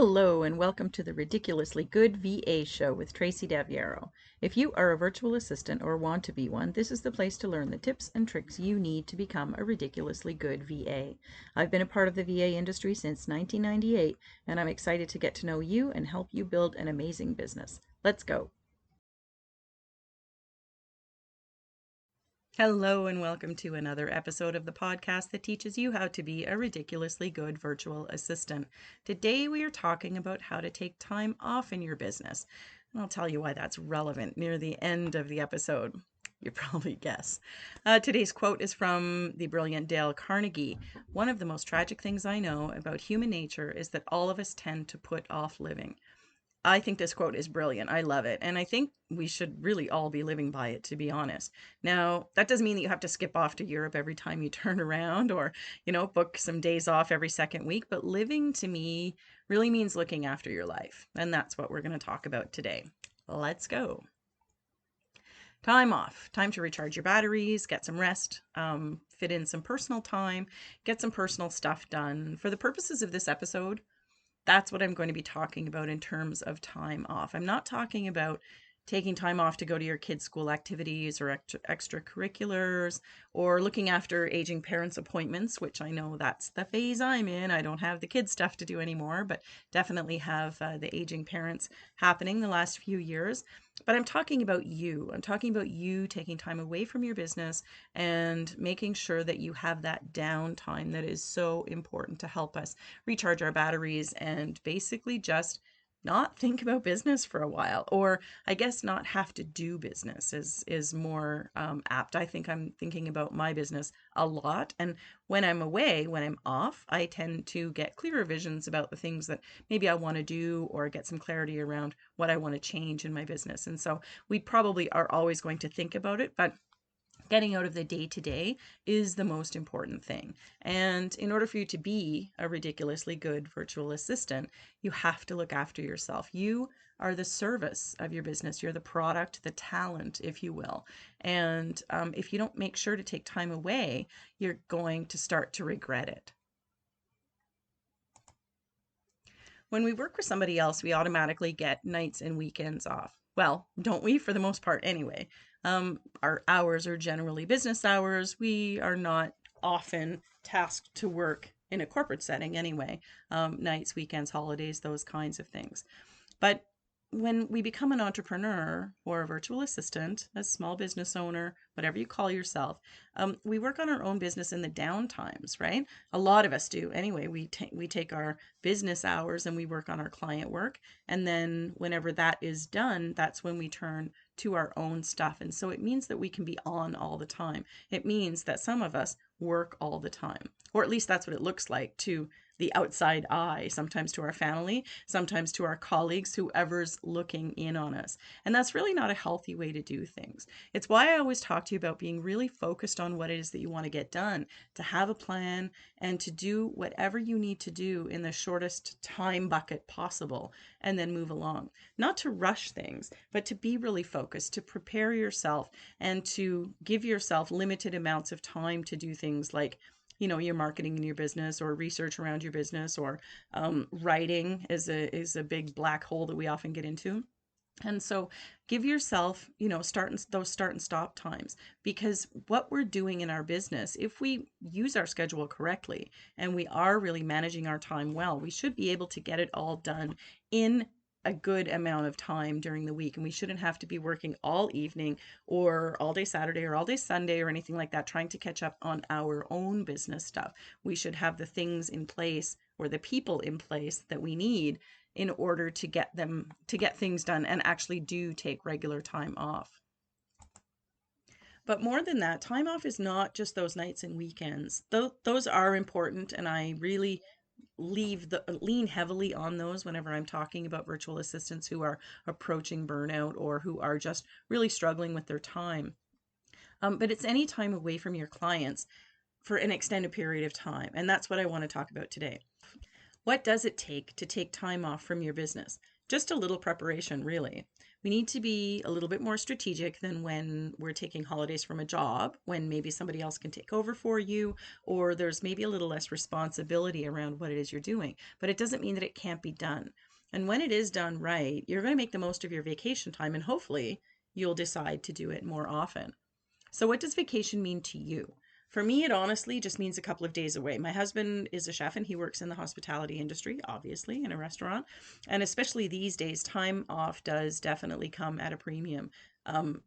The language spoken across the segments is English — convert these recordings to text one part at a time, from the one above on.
Hello and welcome to the Ridiculously Good VA Show with Tracy Daviero. If you are a virtual assistant or want to be one, this is the place to learn the tips and tricks you need to become a ridiculously good VA. I've been a part of the VA industry since 1998, and I'm excited to get to know you and help you build an amazing business. Let's go. Hello and welcome to another episode of the podcast that teaches you how to be a ridiculously good virtual assistant. Today we are talking about how to take time off in your business. And I'll tell you why that's relevant near the end of the episode. You probably guess. Today's quote is from the brilliant Dale Carnegie. One of the most tragic things I know about human nature is that all of us tend to put off living. I think this quote is brilliant. I love it. And I think we should really all be living by it, to be honest. Now, that doesn't mean that you have to skip off to Europe every time you turn around or, book some days off every second week. But living to me really means looking after your life. And that's what we're going to talk about today. Let's go. Time off, time to recharge your batteries, get some rest, fit in some personal time, get some personal stuff done. For the purposes of this episode, that's what I'm going to be talking about in terms of time off. I'm not talking about taking time off to go to your kids' school activities or extracurriculars or looking after aging parents' appointments, which I know that's the phase I'm in. I don't have the kids' stuff to do anymore, but definitely have the aging parents happening the last few years. But I'm talking about you. I'm talking about you taking time away from your business and making sure that you have that downtime that is so important to help us recharge our batteries and basically just not think about business for a while, or I guess not have to do business is more apt. I think I'm thinking about my business a lot, and when I'm away, when I'm off, I tend to get clearer visions about the things that maybe I want to do or get some clarity around what I want to change in my business. And so we probably are always going to think about it, but getting out of the day-to-day is the most important thing. And in order for you to be a ridiculously good virtual assistant, you have to look after yourself. You are the service of your business. You're the product, the talent, if you will. And if you don't make sure to take time away, you're going to start to regret it. When we work for somebody else, we automatically get nights and weekends off. Well, don't we? For the most part, anyway. Our hours are generally business hours. We are not often tasked to work in a corporate setting anyway. Nights, weekends, holidays, those kinds of things. But when we become an entrepreneur or a virtual assistant, a small business owner, whatever you call yourself, we work on our own business in the down times, right? A lot of us do. Anyway, we take our business hours and we work on our client work. And then whenever that is done, that's when we turn to our own stuff. And so it means that we can be on all the time. It means that some of us work all the time, or at least that's what it looks like to the outside eye, sometimes to our family, sometimes to our colleagues, whoever's looking in on us. And that's really not a healthy way to do things. It's why I always talk to you about being really focused on what it is that you want to get done, to have a plan, and to do whatever you need to do in the shortest time bucket possible, and then move along. Not to rush things, but to be really focused, to prepare yourself, and to give yourself limited amounts of time to do things like your marketing in your business or research around your business, or writing is a big black hole that we often get into. And so give yourself, those start and stop times, because what we're doing in our business, if we use our schedule correctly and we are really managing our time well, we should be able to get it all done in a good amount of time during the week. And we shouldn't have to be working all evening or all day Saturday or all day Sunday or anything like that, trying to catch up on our own business stuff. We should have the things in place or the people in place that we need in order to get things done and actually do take regular time off. But more than that, time off is not just those nights and weekends. Those are important, and I really lean heavily on those whenever I'm talking about virtual assistants who are approaching burnout or who are just really struggling with their time. But it's any time away from your clients for an extended period of time. And that's what I want to talk about today. What does it take to take time off from your business? Just a little preparation, really. We need to be a little bit more strategic than when we're taking holidays from a job, when maybe somebody else can take over for you, or there's maybe a little less responsibility around what it is you're doing. But it doesn't mean that it can't be done. And when it is done right, you're going to make the most of your vacation time, and hopefully you'll decide to do it more often. So, what does vacation mean to you? For me, it honestly just means a couple of days away. My husband is a chef and he works in the hospitality industry, obviously, in a restaurant. And especially these days, time off does definitely come at a premium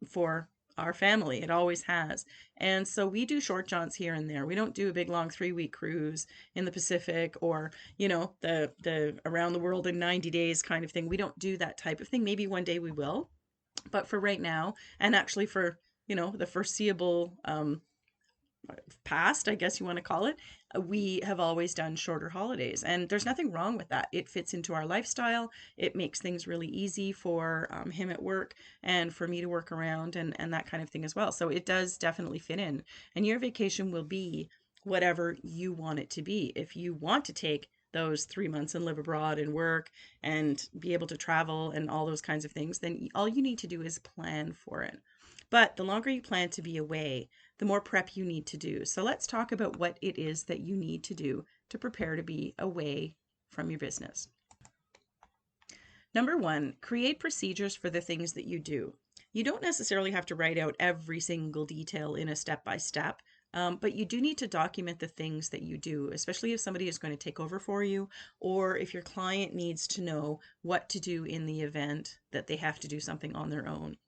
for our family. It always has. And so we do short jaunts here and there. We don't do a big long 3 week cruise in the Pacific or, the around the world in 90 days kind of thing. We don't do that type of thing. Maybe one day we will. But for right now, and actually for the foreseeable past, I guess you want to call it, we have always done shorter holidays. And there's nothing wrong with that. It fits into our lifestyle. It makes things really easy for him at work and for me to work around and that kind of thing as well. So it does definitely fit in. And your vacation will be whatever you want it to be. If you want to take those 3 months and live abroad and work and be able to travel and all those kinds of things, then all you need to do is plan for it. But the longer you plan to be away, the more prep you need to do. So let's talk about what it is that you need to do to prepare to be away from your business. Number one, create procedures for the things that you do. You don't necessarily have to write out every single detail in a step by step, but you do need to document the things that you do, especially if somebody is going to take over for you or if your client needs to know what to do in the event that they have to do something on their own.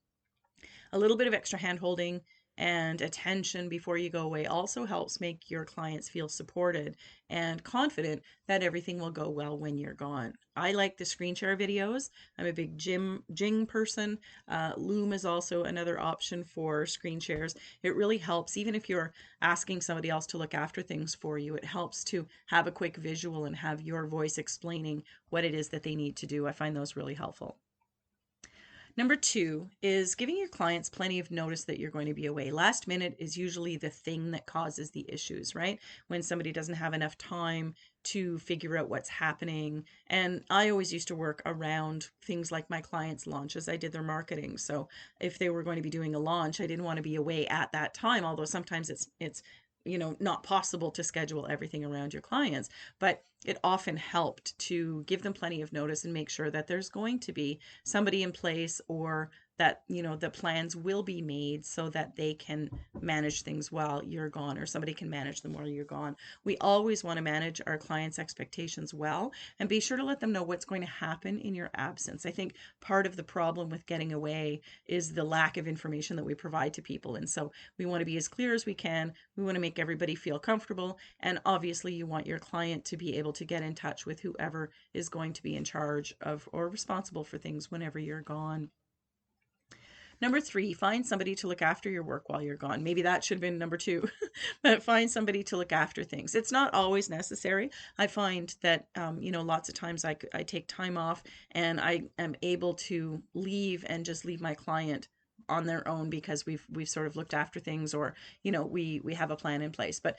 A little bit of extra hand holding and attention before you go away also helps make your clients feel supported and confident that everything will go well when you're gone. I like the screen share videos. I'm a big Jing person. Loom is also another option for screen shares. It really helps, even if you're asking somebody else to look after things for you, it helps to have a quick visual and have your voice explaining what it is that they need to do. I find those really helpful. Number two is giving your clients plenty of notice that you're going to be away. Last minute is usually the thing that causes the issues, right? When somebody doesn't have enough time to figure out what's happening. And I always used to work around things like my clients' launches. I did their marketing. So if they were going to be doing a launch, I didn't want to be away at that time, although sometimes it's not possible to schedule everything around your clients, but it often helped to give them plenty of notice and make sure that there's going to be somebody in place or that, the plans will be made so that they can manage things while you're gone or somebody can manage them while you're gone. We always want to manage our clients' expectations well and be sure to let them know what's going to happen in your absence. I think part of the problem with getting away is the lack of information that we provide to people. And so we want to be as clear as we can. We want to make everybody feel comfortable. And obviously you want your client to be able to get in touch with whoever is going to be in charge of or responsible for things whenever you're gone. Number three, find somebody to look after your work while you're gone. Maybe that should have been number two, but find somebody to look after things. It's not always necessary. I find that, lots of times I take time off and I am able to leave and just leave my client on their own because we've sort of looked after things or, we have a plan in place. But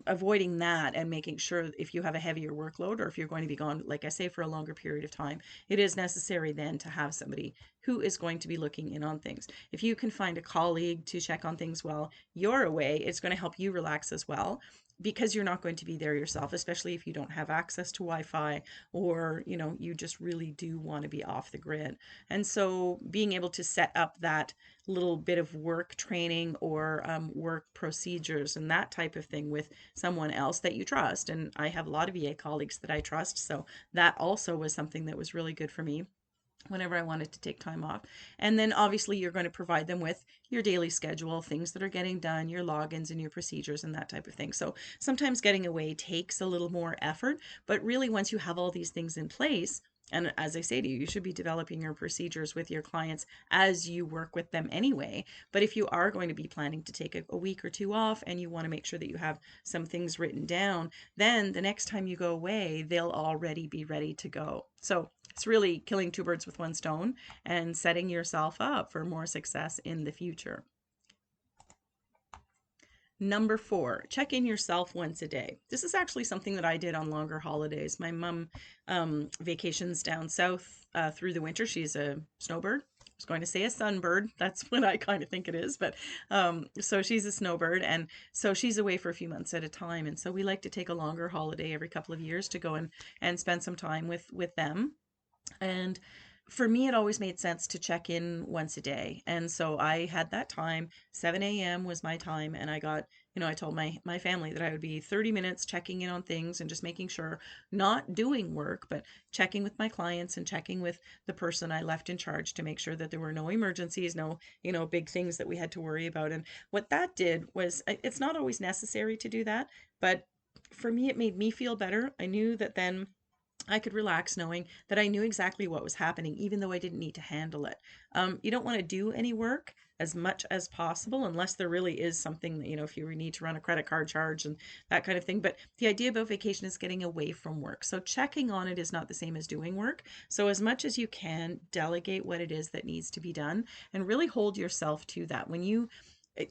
avoiding that and making sure if you have a heavier workload or if you're going to be gone, like I say, for a longer period of time, it is necessary then to have somebody who is going to be looking in on things. If you can find a colleague to check on things while you're away, it's going to help you relax as well because you're not going to be there yourself, especially if you don't have access to Wi-Fi or, you just really do want to be off the grid. And so being able to set up that little bit of work training or work procedures and that type of thing with someone else that you trust. And I have a lot of VA colleagues that I trust. So that also was something that was really good for me whenever I wanted to take time off. And then obviously you're going to provide them with your daily schedule, things that are getting done, your logins and your procedures and that type of thing. So sometimes getting away takes a little more effort, but really once you have all these things in place, and as I say to you, you should be developing your procedures with your clients as you work with them anyway. But if you are going to be planning to take a week or two off and you want to make sure that you have some things written down, then the next time you go away, they'll already be ready to go. So it's really killing two birds with one stone and setting yourself up for more success in the future. Number 4, check in yourself once a day. This is actually something that I did on longer holidays. My mom vacations down south through the winter. She's a snowbird. I was going to say a sunbird. That's what I kind of think it is. But so she's a snowbird. And so she's away for a few months at a time. And so we like to take a longer holiday every couple of years to go and spend some time with them. And for me, it always made sense to check in once a day. And so I had that time. 7 a.m. was my time. And I got, I told my family that I would be 30 minutes checking in on things and just making sure, not doing work, but checking with my clients and checking with the person I left in charge to make sure that there were no emergencies, no, big things that we had to worry about. And what that did was, it's not always necessary to do that, but for me, it made me feel better. I knew that then I could relax knowing that I knew exactly what was happening, even though I didn't need to handle it. You don't want to do any work as much as possible unless there really is something that, if you need to run a credit card charge and that kind of thing. But the idea about vacation is getting away from work. So checking on it is not the same as doing work. So as much as you can, delegate what it is that needs to be done and really hold yourself to that. When you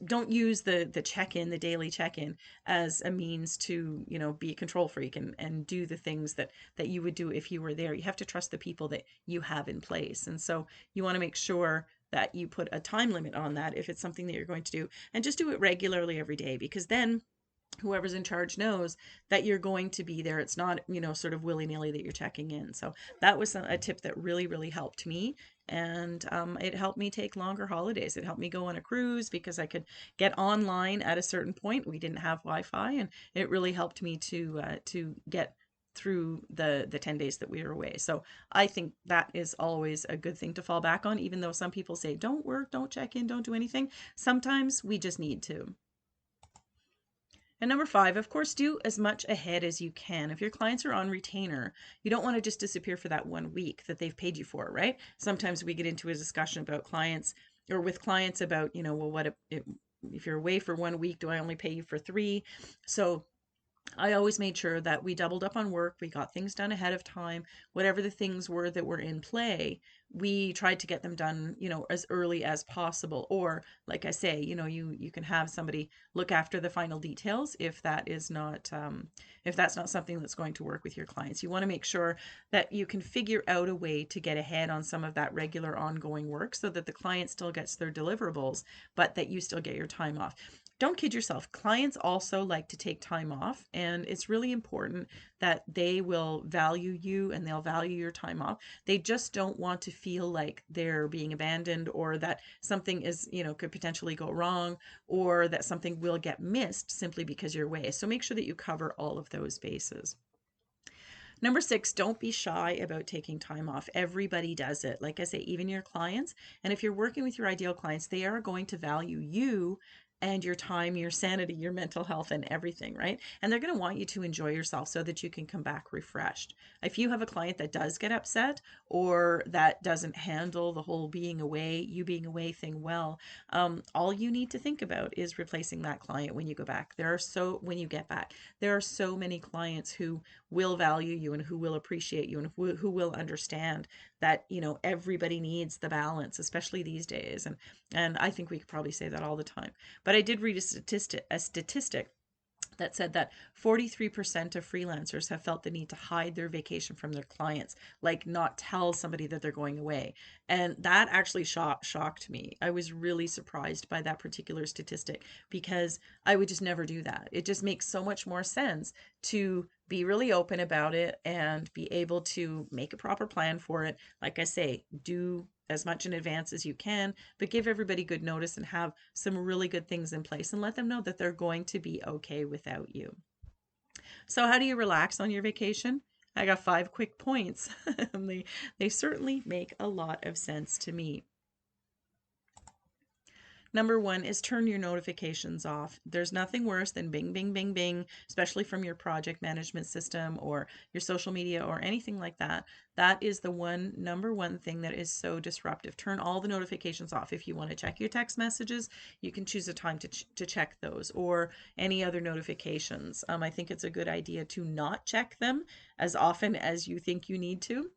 don't use the check-in, the daily check-in, as a means to be a control freak and do the things that you would do if you were there. You have to trust the people that you have in place, and so you want to make sure that you put a time limit on that if it's something that you're going to do, and just do it regularly every day, because then whoever's in charge knows that you're going to be there. It's not, sort of willy-nilly that you're checking in. So that was a tip that really, really helped me. And it helped me take longer holidays. It helped me go on a cruise because I could get online at a certain point. We didn't have Wi-Fi, and it really helped me to get through the 10 days that we were away. So I think that is always a good thing to fall back on, even though some people say, don't work, don't check in, don't do anything. Sometimes we just need to. And number 5, of course, do as much ahead as you can. If your clients are on retainer, you don't want to just disappear for that 1 week that they've paid you for, right? Sometimes we get into a discussion about clients, or with clients about, well, what if you're away for 1 week, do I only pay you for 3? So I always made sure that we doubled up on work. We got things done ahead of time. Whatever the things were that were in play, we tried to get them done, as early as possible. Or, like I say, you can have somebody look after the final details if that is not, if that's not something that's going to work with your clients. You want to make sure that you can figure out a way to get ahead on some of that regular ongoing work so that the client still gets their deliverables, but that you still get your time off. Don't kid yourself. Clients also like to take time off, and it's really important that they will value you and they'll value your time off. They just don't want to feel like they're being abandoned, or that something is, could potentially go wrong, or that something will get missed simply because you're away. So make sure that you cover all of those bases. Number 6, don't be shy about taking time off. Everybody does it. Like I say, even your clients. And if you're working with your ideal clients, they are going to value you and your time, your sanity, your mental health, and everything, right? And they're going to want you to enjoy yourself so that you can come back refreshed. If you have a client that does get upset, or that doesn't handle the whole you being away thing well, all you need to think about is replacing that client when you go back. When you get back, there are so many clients who will value you and who will appreciate you and who will understand that, everybody needs the balance, especially these days. And I think we could probably say that all the time. But I did read a statistic that said that 43% of freelancers have felt the need to hide their vacation from their clients, like not tell somebody that they're going away. And that actually shocked me. I was really surprised by that particular statistic, because I would just never do that. It just makes so much more sense to be really open about it and be able to make a proper plan for it. Like I say, do as much in advance as you can, but give everybody good notice and have some really good things in place and let them know that they're going to be okay without you. So how do you relax on your vacation? I got 5 quick points. they certainly make a lot of sense to me. Number 1 is turn your notifications off. There's nothing worse than bing, bing, bing, bing, especially from your project management system or your social media or anything like that. That is the number one thing that is so disruptive. Turn all the notifications off. If you want to check your text messages, you can choose a time to check those, or any other notifications. I think it's a good idea to not check them as often as you think you need to.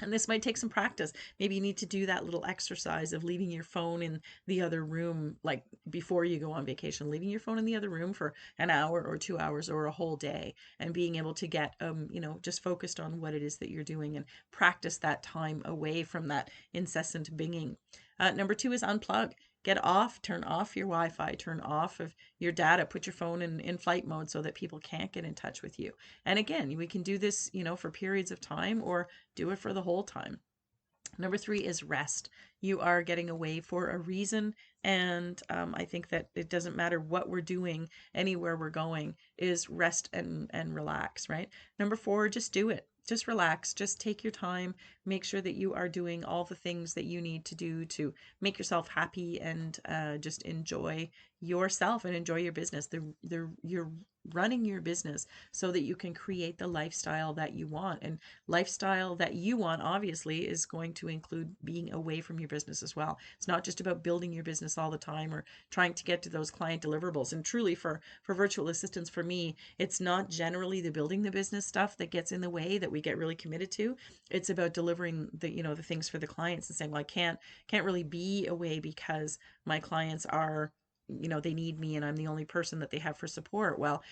And this might take some practice. Maybe you need to do that little exercise of leaving your phone in the other room, like before you go on vacation, leaving your phone in the other room for an hour or 2 hours or a whole day, and being able to get, just focused on what it is that you're doing and practice that time away from that incessant binging. Number two is unplug. Get off, turn off your Wi Fi, turn off of your data, put your phone in flight mode so that people can't get in touch with you. And again, we can do this, for periods of time or do it for the whole time. Number three is rest. You are getting away for a reason. And I think that it doesn't matter what we're doing, anywhere we're going, is rest and relax, right? Number four, just do it. Just relax. Just take your time. Make sure that you are doing all the things that you need to do to make yourself happy and just enjoy yourself and enjoy your business. You're running your business so that you can create the lifestyle that you want. And lifestyle that you want, obviously, is going to include being away from your business as well. It's not just about building your business all the time or trying to get to those client deliverables. And truly, for virtual assistants, for me, it's not generally the building the business stuff that gets in the way that we get really committed to. It's about delivering the things for the clients and saying, well, I can't really be away because my clients are, they need me and I'm the only person that they have for support. Well,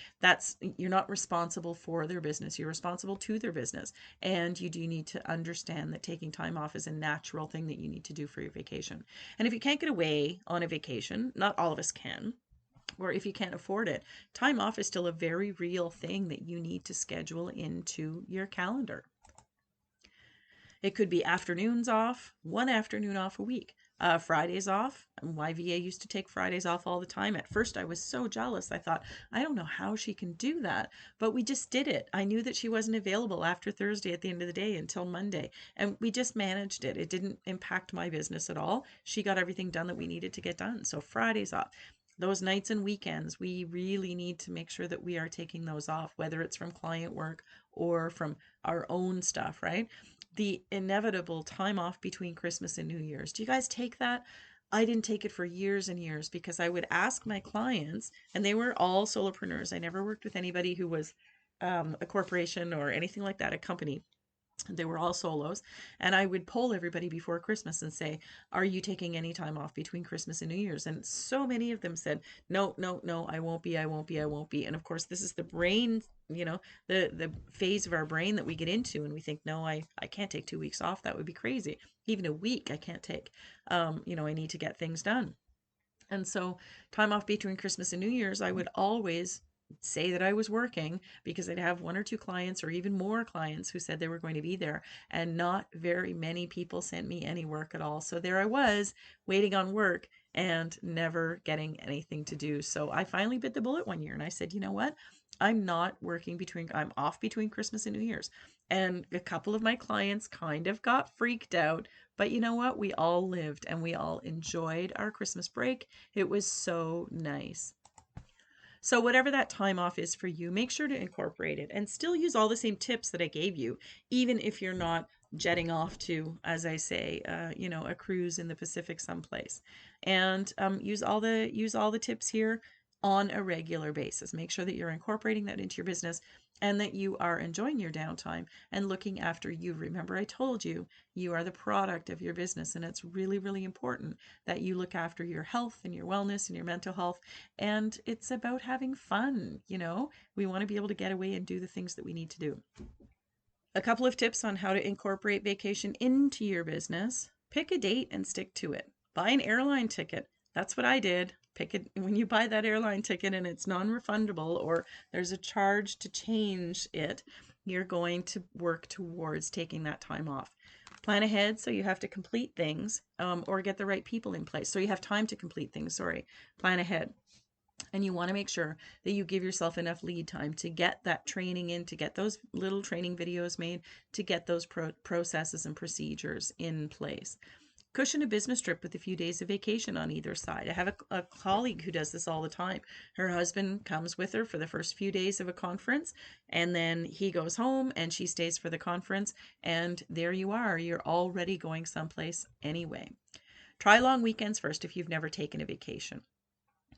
you're not responsible for their business. You're responsible to their business. And you do need to understand that taking time off is a natural thing that you need to do for your vacation. And if you can't get away on a vacation, not all of us can, or if you can't afford it, time off is still a very real thing that you need to schedule into your calendar. It could be afternoons off, one afternoon off a week. Fridays off. YVA used to take Fridays off all the time. At first, I was so jealous. I thought, I don't know how she can do that. But we just did it. I knew that she wasn't available after Thursday at the end of the day until Monday. And we just managed it. It didn't impact my business at all. She got everything done that we needed to get done. So Fridays off. Those nights and weekends, we really need to make sure that we are taking those off, whether it's from client work or from our own stuff, right? The inevitable time off between Christmas and New Year's. Do you guys take that? I didn't take it for years and years because I would ask my clients, and they were all solopreneurs. I never worked with anybody who was a corporation or anything like that, a company. They were all solos. And I would poll everybody before Christmas and say, are you taking any time off between Christmas and New Year's? And so many of them said, no, no, no, I won't be, I won't be, I won't be. And of course, this is the brain, the phase of our brain that we get into. And we think, no, I can't take 2 weeks off. That would be crazy. Even a week I can't take. I need to get things done. And so time off between Christmas and New Year's, I would always say that I was working because I'd have one or two clients or even more clients who said they were going to be there. And not very many people sent me any work at all. So there I was waiting on work and never getting anything to do. So I finally bit the bullet one year and I said, you know what? I'm off between Christmas and New Year's. And a couple of my clients kind of got freaked out. But you know what? We all lived and we all enjoyed our Christmas break. It was so nice. So whatever that time off is for you, make sure to incorporate it and still use all the same tips that I gave you, even if you're not jetting off to, as I say, a cruise in the Pacific someplace. And use all the tips here on a regular basis. Make sure that you're incorporating that into your business and that you are enjoying your downtime and looking after you. Remember, I told you, you are the product of your business, and it's really, really important that you look after your health and your wellness and your mental health. And it's about having fun. We want to be able to get away and do the things that we need to do. A couple of tips on how to incorporate vacation into your business. Pick a date and stick to it. Buy an airline ticket. That's what I did. Pick it when you buy that airline ticket and it's non-refundable or there's a charge to change it, you're going to work towards taking that time off. Plan ahead so you have to complete things or get the right people in place. So you have time to complete things, sorry. Plan ahead. And you want to make sure that you give yourself enough lead time to get that training in, to get those little training videos made, to get those processes and procedures in place. Cushion a business trip with a few days of vacation on either side. I have a colleague who does this all the time. Her husband comes with her for the first few days of a conference, and then he goes home and she stays for the conference. And there you are. You're already going someplace anyway. Try long weekends first if you've never taken a vacation.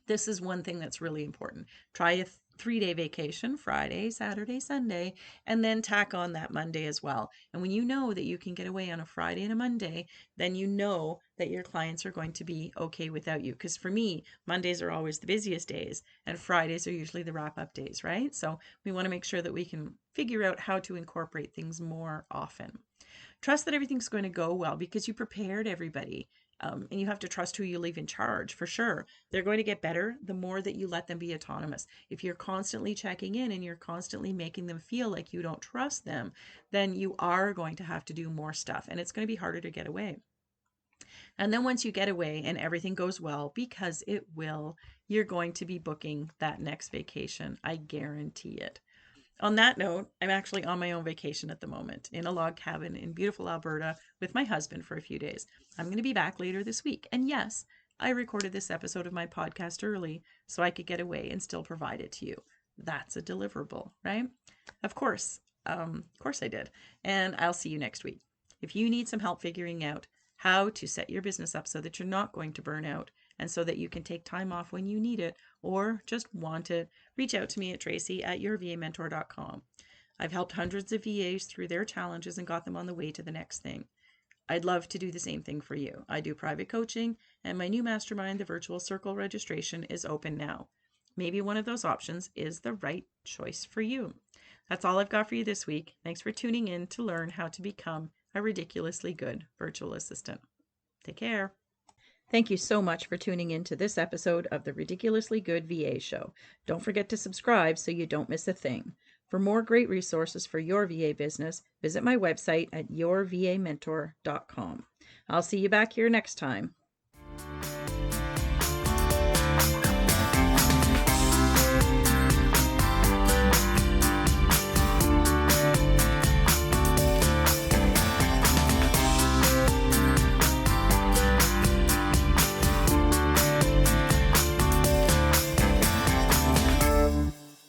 This is one thing that's really important. Try 3-day vacation, Friday, Saturday, Sunday, and then tack on that Monday as well. And when you know that you can get away on a Friday and a Monday, then you know that your clients are going to be okay without you. Because for me, Mondays are always the busiest days, and Fridays are usually the wrap up days, right? So we want to make sure that we can figure out how to incorporate things more often. Trust that everything's going to go well because you prepared everybody. And you have to trust who you leave in charge for sure. They're going to get better the more that you let them be autonomous. If you're constantly checking in and you're constantly making them feel like you don't trust them, then you are going to have to do more stuff and it's going to be harder to get away. And then once you get away and everything goes well, because it will, you're going to be booking that next vacation. I guarantee it. On that note, I'm actually on my own vacation at the moment in a log cabin in beautiful Alberta with my husband for a few days. I'm going to be back later this week. And yes, I recorded this episode of my podcast early so I could get away and still provide it to you. That's a deliverable, right? Of course I did. And I'll see you next week. If you need some help figuring out how to set your business up so that you're not going to burn out and so that you can take time off when you need it or just want it, reach out to me at tracy@yourvamentor.com. I've helped hundreds of VAs through their challenges and got them on the way to the next thing. I'd love to do the same thing for you. I do private coaching, and my new mastermind, the Virtual Circle registration, is open now. Maybe one of those options is the right choice for you. That's all I've got for you this week. Thanks for tuning in to learn how to become a ridiculously good virtual assistant. Take care. Thank you so much for tuning in to this episode of the Ridiculously Good VA Show. Don't forget to subscribe so you don't miss a thing. For more great resources for your VA business, visit my website at yourvamentor.com. I'll see you back here next time.